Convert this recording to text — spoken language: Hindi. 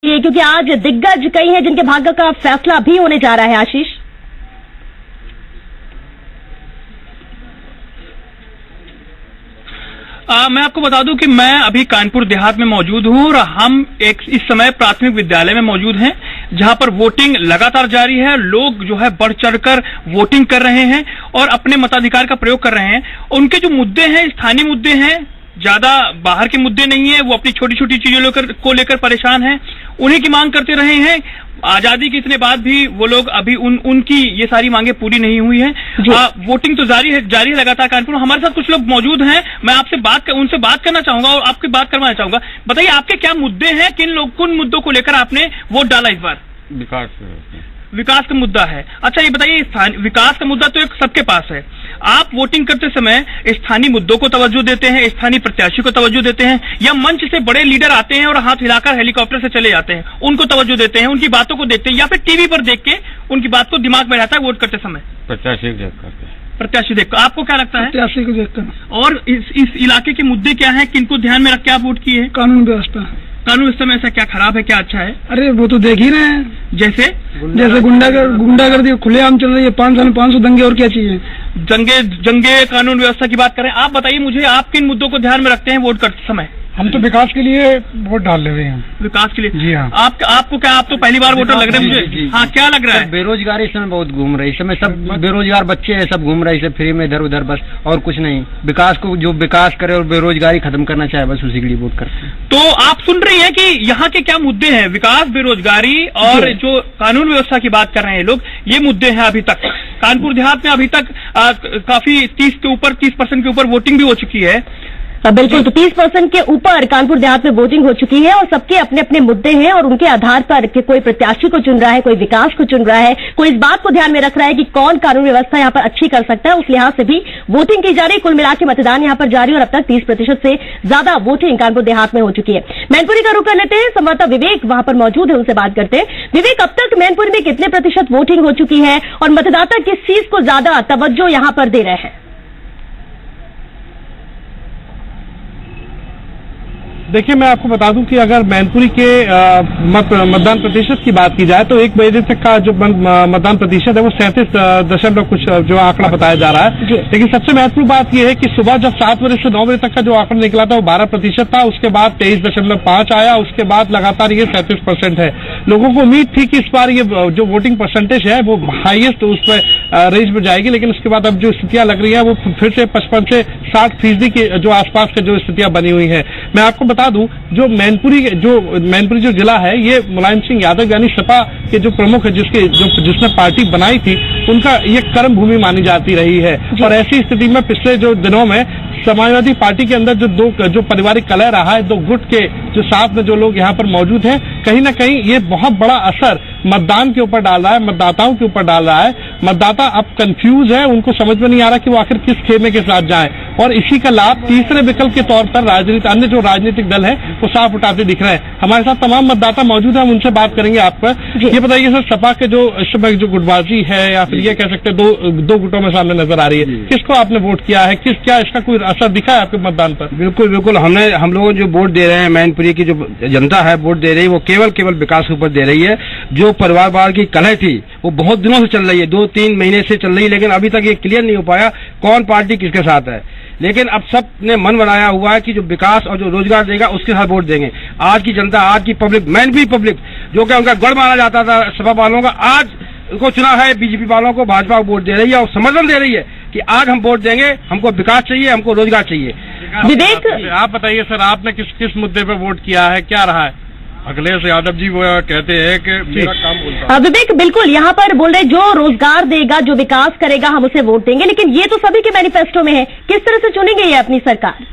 क्योंकि आज दिग्गज कई हैं जिनके भाग्य का फैसला भी होने जा रहा है। आशीष, मैं आपको बता दूं कि मैं अभी कानपुर देहात में मौजूद हूं और हम इस समय प्राथमिक विद्यालय में मौजूद हैं, जहां पर वोटिंग लगातार जारी है। लोग जो है बढ़ चढ़कर वोटिंग कर रहे हैं और अपने मताधिकार का प्रयोग कर रहे हैं। उनके जो मुद्दे हैं स्थानीय मुद्दे हैं, ज्यादा बाहर के मुद्दे नहीं है। वो अपनी छोटी छोटी चीजों को लेकर परेशान हैं, उन्हीं की मांग करते रहे हैं। आजादी के इतने बाद भी वो लोग अभी उनकी ये सारी मांगे पूरी नहीं हुई हैं। वोटिंग तो जारी है लगातार कानपुर। हमारे साथ कुछ लोग मौजूद हैं, मैं आपसे उनसे बात करना चाहूंगा और आपकी बात करवाना चाहूंगा। बताइए, आपके क्या मुद्दे हैं, किन मुद्दों को लेकर आपने वोट डाला इस बार? विकास का मुद्दा है। अच्छा, ये बताइए, विकास का मुद्दा तो एक सबके पास है। आप वोटिंग करते समय स्थानीय मुद्दों को तवज्जो देते हैं, स्थानीय प्रत्याशी को तवज्जो देते हैं, या मंच से बड़े लीडर आते हैं और हाथ हिलाकर हेलीकॉप्टर से चले जाते हैं, उनको तवज्जो देते हैं, उनकी बातों को देखते हैं, या फिर टीवी पर देख के उनकी बात को दिमाग में रहता है वोट करते समय? प्रत्याशी देखकर। आपको क्या लगता है? प्रत्याशी को देखकर। और इस इलाके के मुद्दे क्या है, किनको ध्यान में रख के आप वोट किए? कानून व्यवस्था। कानून व्यवस्था में ऐसा क्या खराब है, क्या अच्छा है? अरे वो तो देख ही रहे हैं, जैसे गुंडागर्दी खुलेआम चल रही है। 5 साल में 500 दंगे, और क्या चाहिए? जंगे कानून व्यवस्था की बात करें। आप बताइए मुझे, आप किन मुद्दों को ध्यान में रखते हैं वोट करते समय? हम तो विकास के लिए वोट डाल रहे हैं। विकास के लिए? जी हाँ। आपको क्या, आप तो पहली बार वोटर लग रहे हैं मुझे। हाँ, क्या लग रहा है? बेरोजगारी इस समय बहुत घूम रही है। इस समय सब बेरोजगार बच्चे हैं, सब घूम रहे हैं फ्री में इधर उधर, बस और कुछ नहीं। विकास को जो विकास करे और बेरोजगारी खत्म करना चाहे, बस उसी के लिए वोट करते हैं। तो आप सुन रही हैं कि यहाँ के क्या मुद्दे हैं? विकास, बेरोजगारी और जो कानून व्यवस्था की बात कर रहे हैं लोग, ये मुद्दे हैं। अभी तक कानपुर देहात में अभी तक काफी 30% के ऊपर वोटिंग भी हो चुकी है। बिल्कुल, तो 30% के ऊपर कानपुर देहात में वोटिंग हो चुकी है और सबके अपने अपने मुद्दे हैं और उनके आधार पर कि कोई प्रत्याशी को चुन रहा है, कोई विकास को चुन रहा है, कोई इस बात को ध्यान में रख रहा है कि कौन कानून व्यवस्था यहाँ पर अच्छी कर सकता है। उस लिहाज से भी वोटिंग की जा रही है। कुल मिला के मतदान यहाँ पर जारी और अब तक 30% से ज्यादा वोटिंग कानपुर देहात में हो चुकी है। मैनपुरी का रुख कर लेते हैं, संवाददाता विवेक वहां पर मौजूद है, उनसे बात करते हैं। विवेक, अब तक मैनपुरी में कितने प्रतिशत वोटिंग हो चुकी है और मतदाता किस चीज को ज्यादा तवज्जो यहाँ पर दे रहे हैं? देखिए, मैं आपको बता दूं कि अगर मैनपुरी के मतदान प्रतिशत की बात की जाए तो 1 बजे तक का जो मतदान प्रतिशत है वो 37 कुछ जो आंकड़ा बताया जा रहा है। लेकिन सबसे महत्वपूर्ण बात यह है कि सुबह जब 7 बजे से 9 बजे तक का जो आंकड़ा निकला था वो 12% था, उसके बाद 23.5 आया, उसके बाद लगातार ये 37% है। लोगों को उम्मीद थी कि इस बार ये जो वोटिंग परसेंटेज है वो हाईएस्ट उस पर रेंज में जाएगी, लेकिन उसके बाद अब जो स्थितियां लग रही है वो फिर से 55 से 60% की जो आसपास के जो स्थितियां बनी हुई है। मैं आपको बता दूं, जो मैनपुरी जो जिला है, ये मुलायम सिंह यादव यानी सपा के जो प्रमुख है, जिसने पार्टी बनाई थी, उनका ये कर्म भूमि मानी जाती रही है। और ऐसी स्थिति में पिछले जो दिनों में समाजवादी पार्टी के अंदर जो पारिवारिक कलह रहा है, 2 गुट के जो साथ में जो लोग यहाँ पर मौजूद हैं, कहीं ना कहीं ये बहुत बड़ा असर मतदान के ऊपर डाल रहा है, मतदाताओं के ऊपर डाल रहा है। मतदाता अब कंफ्यूज है, उनको समझ में नहीं आ रहा कि वो आखिर किस खेमे के साथ जाएं, और इसी का लाभ तीसरे विकल्प के तौर पर अन्य जो राजनीतिक दल है वो साफ उठाते दिख रहे हैं। हमारे साथ तमाम मतदाता मौजूद है, हम उनसे बात करेंगे। आपका ये बताइए सर, सपा के जो इस समय जो गुटबाजी है, या फिर ये कह सकते हैं दो गुटों में सामने नजर आ रही है, किसको आपने वोट किया है? क्या इसका कोई असर दिखा है आपके मतदान पर? बिल्कुल हम लोग जो वोट दे रहे हैं, मैनपुरी की जो जनता है वोट दे रही है, वो केवल विकास के ऊपर दे रही है। जो परिवारवाद की कलह थी वो बहुत दिनों से चल रही है, 2-3 महीने से चल रही है, लेकिन अभी तक ये क्लियर नहीं हो पाया कौन पार्टी किसके साथ है। लेकिन अब सब ने मन बनाया हुआ है कि जो विकास और जो रोजगार देगा उसके साथ वोट देंगे। आज की जनता, आज की पब्लिक, मैनपुरी पब्लिक, जो कि उनका गढ़ माना जाता था सपा वालों का, आज उनको चुना है बीजेपी वालों को, भाजपा को वोट दे रही है और समर्थन दे रही है कि आज हम वोट देंगे, हमको विकास चाहिए, हमको रोजगार चाहिए। विवेक, आप बताइए सर, आपने किस मुद्दे पर वोट किया है, क्या रहा है? अखिलेश यादव जी वो कहते हैं कि मेरा काम बोलता है। विवेक, बिल्कुल यहाँ पर बोल रहे जो रोजगार देगा, जो विकास करेगा, हम उसे वोट देंगे, लेकिन ये तो सभी के मैनिफेस्टो में है। किस तरह से चुनेंगे ये अपनी सरकार?